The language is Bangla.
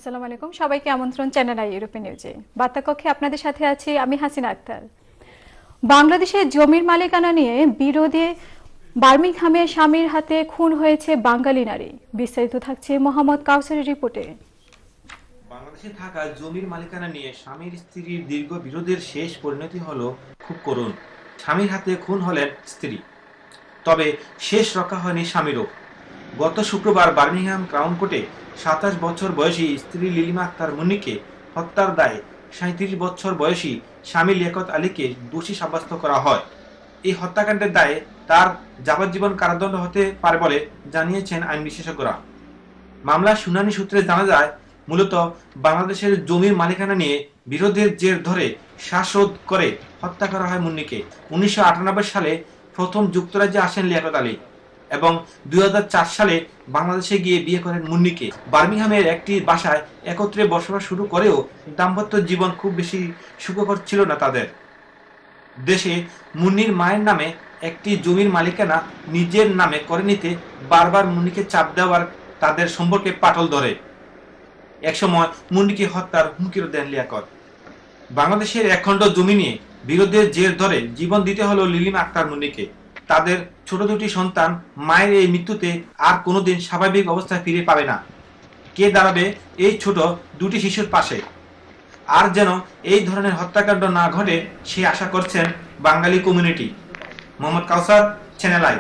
আসসালামু আলাইকুম, সবাইকে আমন্ত্রণ চ্যানেল আই ইউরোপে নিউজে। বার্তা কক্ষে আপনাদের সাথে আছি আমি হাসিনা আক্তার। বাংলাদেশে জমির মালিকানা নিয়ে বিরোধে বার্মিংহামে স্বামীর হাতে খুন হয়েছে বাঙালি নারী। বিস্তারিত থাকছে মোহাম্মদ কাউসারের রিপোর্টে। বাংলাদেশে থাকা জমির মালিকানা নিয়ে স্বামীর স্ত্রীর দীর্ঘ বিরোধের শেষ পরিণতি হলো খুব করুণ। স্বামীর হাতে খুন হলেন স্ত্রী, তবে শেষ রক্ষা হয়নি স্বামীরও। গত শুক্রবার বার্মিংহাম ক্রাউন কোর্টে ২৭ বছর বয়সী স্ত্রী লিলিমা আক্তার মুন্নিকে হত্যার দায়ে ৩৭ বছর বয়সী স্বামী লিয়াকত আলীকে দোষী সাব্যস্ত করা হয়। এই হত্যাকাণ্ডের দায়ে তার যাবজ্জীবন কারাদণ্ড হতে পারে বলে জানিয়েছেন আইন বিশেষজ্ঞরা। মামলার শুনানি সূত্রে জানা যায়, মূলত বাংলাদেশের জমির মালিকানা নিয়ে বিরোধের জের ধরে শ্বাসরোধ করে হত্যা করা হয় মুন্নিকে। ১৯৯৮ সালে প্রথম যুক্তরাজ্যে আসেন লিয়াকত আলী এবং ২০০৪ সালে বাংলাদেশে গিয়ে বিয়ে করেন মুন্নিকে। বার্মিংহামের একটি বাসায় একত্রে বসবাস শুরু করেও দাম্পত্য জীবন খুব বেশি সুখকর ছিল না তাদের। দেশে মুন্নির মায়ের নামে একটি জমির মালিকানা নিজের নামে করে নিতে বারবার মুন্নিকে চাপ দেওয়ার তাদের সম্পর্কে পাটল ধরে। একসময় মুন্নিকে হত্যার হুমকিও দেন লিয়াকত। বাংলাদেশের একখণ্ড জমি নিয়ে বিরোধের জের ধরে জীবন দিতে হলো লিলিমা আক্তার মুন্নিকে। তাদের ছোট দুটি সন্তান মায়ের এই মৃত্যুতে আর কোনোদিন স্বাভাবিক অবস্থায় ফিরে পাবে না। কে দাঁড়াবে এই ছোট দুটি শিশুর পাশে? আর যেন এই ধরনের হত্যাকাণ্ড না ঘটে সে আশা করছেন Bengali community. Mohammad Kawsar, channel I.